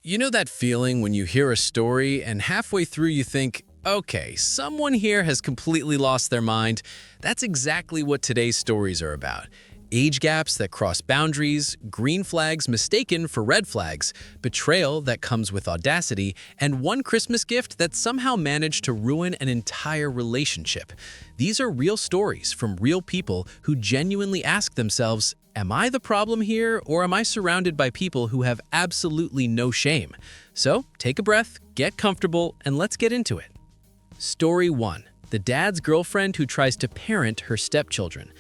You know that feeling when you hear a story and halfway through you think, okay, someone here has completely lost their mind? That's exactly what today's stories are about. Age gaps that cross boundaries, green flags mistaken for red flags, betrayal that comes with audacity, and one Christmas gift that somehow managed to ruin an entire relationship. These are real stories from real people who genuinely ask themselves, am I the problem here, or am I surrounded by people who have absolutely no shame? So take a breath, get comfortable, and let's get into it. Story 1. The dad's girlfriend who tries to parent her stepchildren.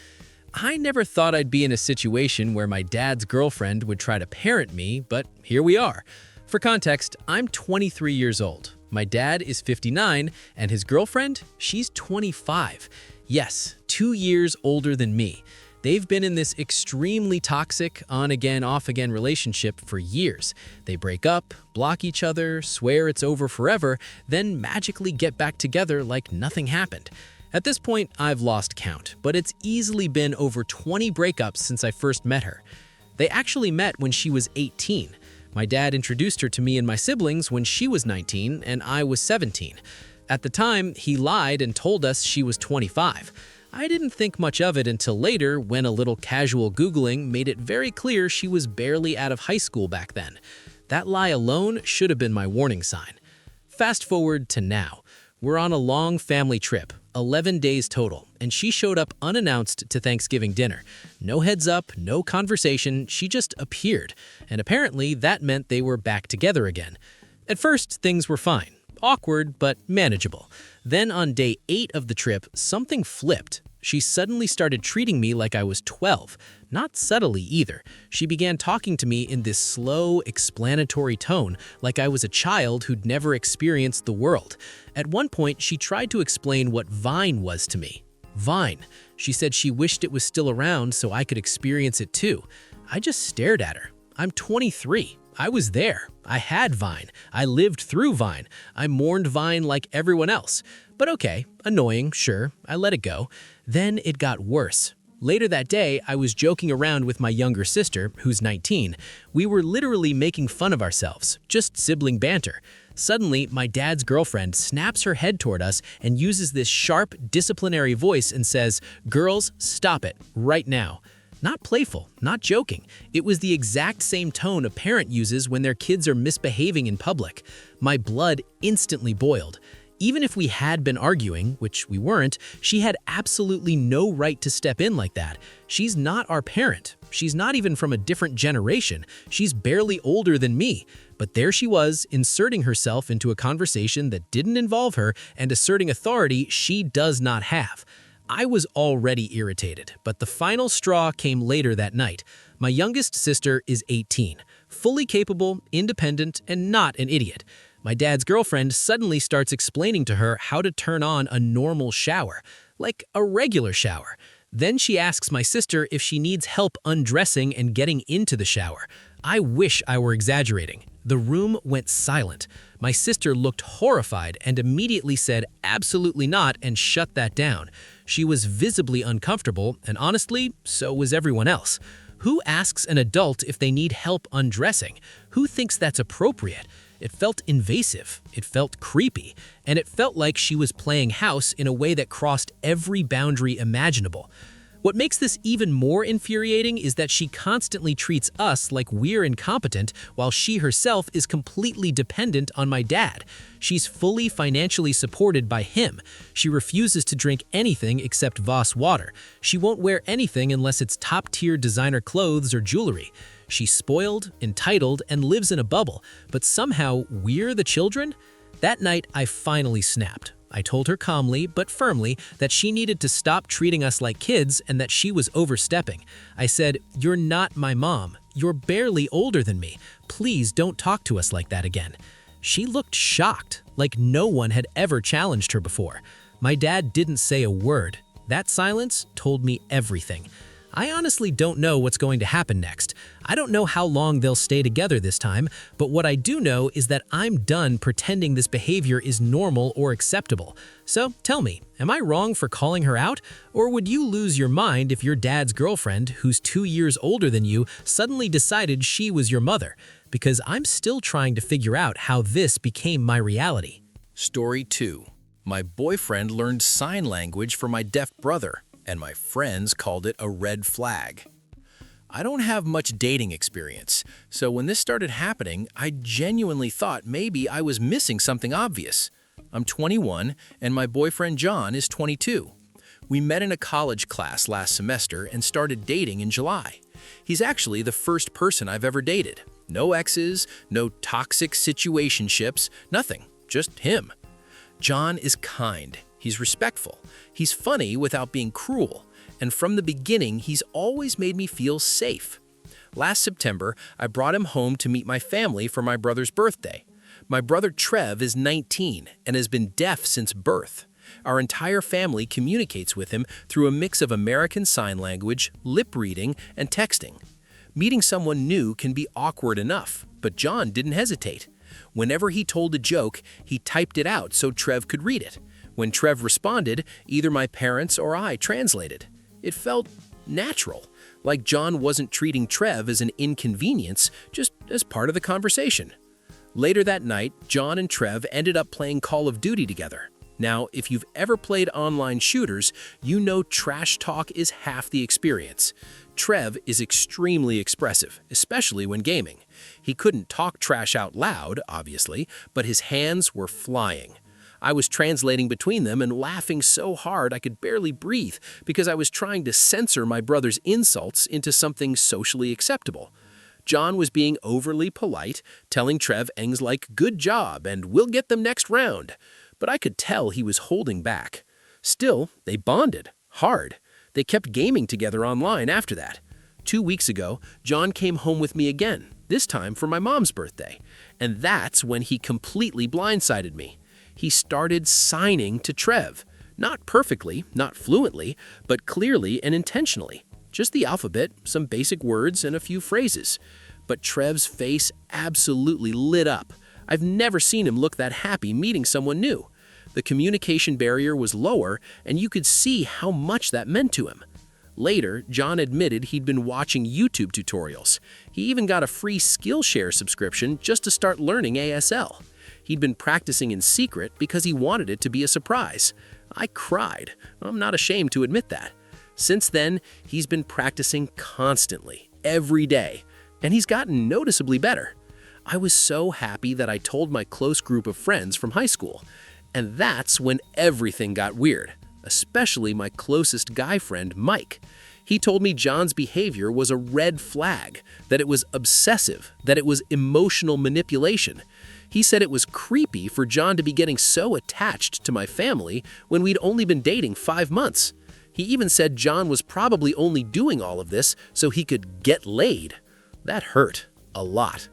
I never thought I'd be in a situation where my dad's girlfriend would try to parent me, but here we are. For context, I'm 23 years old. My dad is 59, and his girlfriend, she's 25. Yes, 2 years older than me. They've been in this extremely toxic, on-again, off-again relationship for years. They break up, block each other, swear it's over forever, then magically get back together like nothing happened. At this point, I've lost count, but it's easily been over 20 breakups since I first met her. They actually met when she was 18. My dad introduced her to me and my siblings when she was 19 and I was 17. At the time, he lied and told us she was 25. I didn't think much of it until later when a little casual Googling made it very clear she was barely out of high school back then. That lie alone should have been my warning sign. Fast forward to now. We're on a long family trip, 11 days total, and she showed up unannounced to Thanksgiving dinner. No heads up, no conversation, she just appeared, and apparently that meant they were back together again. At first, things were fine. Awkward, but manageable. Then on day 8 of the trip, something flipped. She suddenly started treating me like I was 12. Not subtly either. She began talking to me in this slow, explanatory tone, like I was a child who'd never experienced the world. At one point, she tried to explain what Vine was to me. Vine. She said she wished it was still around so I could experience it too. I just stared at her. I'm 23. I was there. I had Vine. I lived through Vine. I mourned Vine like everyone else. But okay, annoying, sure, I let it go. Then it got worse. Later that day, I was joking around with my younger sister, who's 19. We were literally making fun of ourselves, just sibling banter. Suddenly, my dad's girlfriend snaps her head toward us and uses this sharp, disciplinary voice and says, "Girls, stop it, right now." Not playful, not joking. It was the exact same tone a parent uses when their kids are misbehaving in public. My blood instantly boiled. Even if we had been arguing, which we weren't, she had absolutely no right to step in like that. She's not our parent. She's not even from a different generation. She's barely older than me. But there she was, inserting herself into a conversation that didn't involve her and asserting authority she does not have. I was already irritated, but the final straw came later that night. My youngest sister is 18, fully capable, independent, and not an idiot. My dad's girlfriend suddenly starts explaining to her how to turn on a normal shower, like a regular shower. Then she asks my sister if she needs help undressing and getting into the shower. I wish I were exaggerating. The room went silent. My sister looked horrified and immediately said absolutely not and shut that down. She was visibly uncomfortable, and honestly, so was everyone else. Who asks an adult if they need help undressing? Who thinks that's appropriate? It felt invasive, it felt creepy, and it felt like she was playing house in a way that crossed every boundary imaginable. What makes this even more infuriating is that she constantly treats us like we're incompetent while she herself is completely dependent on my dad. She's fully financially supported by him. She refuses to drink anything except Voss water. She won't wear anything unless it's top-tier designer clothes or jewelry. She's spoiled, entitled, and lives in a bubble, but somehow we're the children? That night, I finally snapped. I told her calmly but firmly that she needed to stop treating us like kids and that she was overstepping. I said, "You're not my mom. You're barely older than me. Please don't talk to us like that again." She looked shocked, like no one had ever challenged her before. My dad didn't say a word. That silence told me everything. I honestly don't know what's going to happen next. I don't know how long they'll stay together this time, but what I do know is that I'm done pretending this behavior is normal or acceptable. So tell me, am I wrong for calling her out? Or would you lose your mind if your dad's girlfriend, who's 2 years older than you, suddenly decided she was your mother? because I'm still trying to figure out how this became my reality. Story 2. My boyfriend learned sign language for my deaf brother, and my friends called it a red flag. I don't have much dating experience, so when this started happening, I genuinely thought maybe I was missing something obvious. I'm 21, and my boyfriend John is 22. We met in a college class last semester and started dating in July. He's actually the first person I've ever dated. No exes, no toxic situationships, nothing, just him. John is kind, he's respectful, he's funny without being cruel, and from the beginning, he's always made me feel safe. Last September, I brought him home to meet my family for my brother's birthday. My brother Trev is 19 and has been deaf since birth. Our entire family communicates with him through a mix of American Sign Language, lip reading, and texting. Meeting someone new can be awkward enough, but John didn't hesitate. Whenever he told a joke, he typed it out so Trev could read it. When Trev responded, either my parents or I translated. It felt natural, like John wasn't treating Trev as an inconvenience, just as part of the conversation. Later that night, John and Trev ended up playing Call of Duty together. Now, if you've ever played online shooters, you know trash talk is half the experience. Trev is extremely expressive, especially when gaming. He couldn't talk trash out loud, obviously, but his hands were flying. I was translating between them and laughing so hard I could barely breathe because I was trying to censor my brother's insults into something socially acceptable. John was being overly polite, telling Trev things like, "Good job," and "We'll get them next round." But I could tell he was holding back. Still, they bonded, hard. They kept gaming together online after that. 2 weeks ago, John came home with me again, this time for my mom's birthday. And that's when he completely blindsided me. He started signing to Trev. Not perfectly, not fluently, but clearly and intentionally. Just the alphabet, some basic words, and a few phrases. But Trev's face absolutely lit up. I've never seen him look that happy meeting someone new. The communication barrier was lower, and you could see how much that meant to him. Later, John admitted he'd been watching YouTube tutorials. He even got a free Skillshare subscription just to start learning ASL. He'd been practicing in secret because he wanted it to be a surprise. I cried. I'm not ashamed to admit that. Since then, he's been practicing constantly, every day, and he's gotten noticeably better. I was so happy that I told my close group of friends from high school. And that's when everything got weird, especially my closest guy friend, Mike. He told me John's behavior was a red flag, that it was obsessive, that it was emotional manipulation. He said it was creepy for John to be getting so attached to my family when we'd only been dating 5 months. He even said John was probably only doing all of this so he could get laid. That hurt a lot.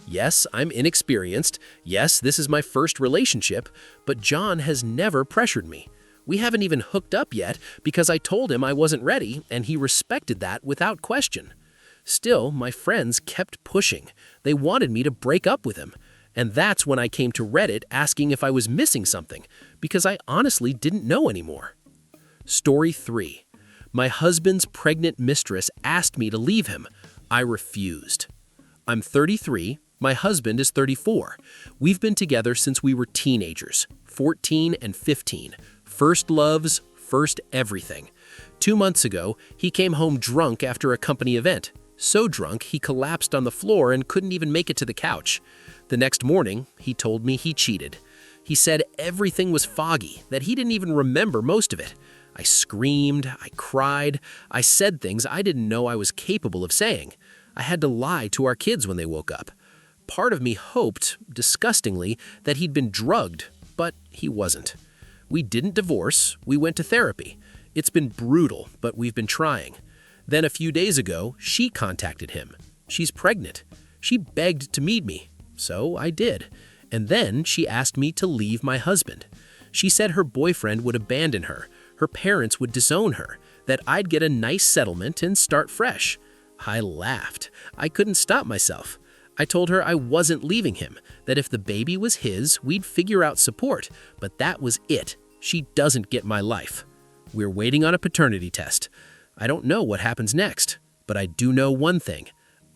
Yes, I'm inexperienced. Yes, this is my first relationship, but John has never pressured me. We haven't even hooked up yet because I told him I wasn't ready, and he respected that without question. Still, my friends kept pushing. They wanted me to break up with him. And that's when I came to Reddit asking if I was missing something, because I honestly didn't know anymore. Story 3. My husband's pregnant mistress asked me to leave him. I refused. I'm 33. My husband is 34. We've been together since we were teenagers, 14 and 15. First loves, first everything. 2 months ago, he came home drunk after a company event. So drunk, he collapsed on the floor and couldn't even make it to the couch. The next morning, he told me he cheated. He said everything was foggy, that he didn't even remember most of it. I screamed, I cried, I said things I didn't know I was capable of saying. I had to lie to our kids when they woke up. Part of me hoped, disgustingly, that he'd been drugged, but he wasn't. We didn't divorce, we went to therapy. It's been brutal, but we've been trying. Then a few days ago, she contacted him. She's pregnant. She begged to meet me, so I did. And then she asked me to leave my husband. She said her boyfriend would abandon her, her parents would disown her, that I'd get a nice settlement and start fresh. I laughed. I couldn't stop myself. I told her I wasn't leaving him, that if the baby was his, we'd figure out support, but that was it. She doesn't get my life. We're waiting on a paternity test. I don't know what happens next, but I do know one thing.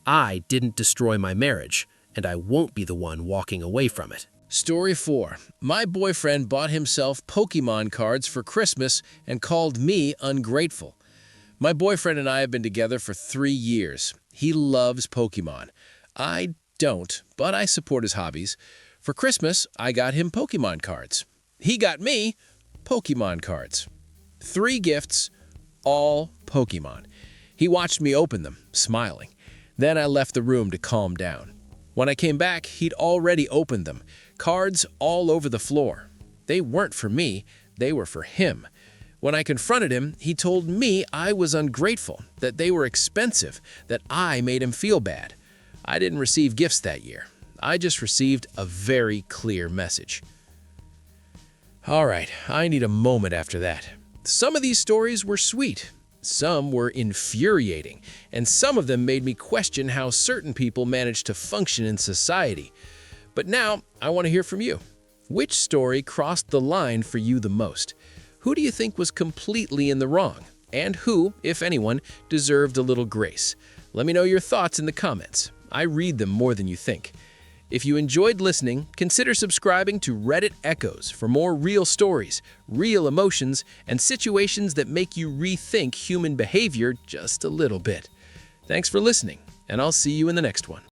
I didn't destroy my marriage, and I won't be the one walking away from it. Story 4. My boyfriend bought himself Pokemon cards for Christmas and called me ungrateful. My boyfriend and I have been together for 3 years. He loves Pokemon. I don't, but I support his hobbies. For Christmas, I got him Pokemon cards. He got me Pokemon cards. 3 gifts, all Pokemon. He watched me open them, smiling. Then I left the room to calm down. When I came back, he'd already opened them, cards all over the floor. They weren't for me, they were for him. When I confronted him, he told me I was ungrateful, that they were expensive, that I made him feel bad. I didn't receive gifts that year. I just received a very clear message. All right, I need a moment after that. Some of these stories were sweet. Some were infuriating, and some of them made me question how certain people manage to function in society. But now, I want to hear from you. Which story crossed the line for you the most? Who do you think was completely in the wrong? And who, if anyone, deserved a little grace? Let me know your thoughts in the comments. I read them more than you think. If you enjoyed listening, consider subscribing to Reddit Echoes for more real stories, real emotions, and situations that make you rethink human behavior just a little bit. Thanks for listening, and I'll see you in the next one.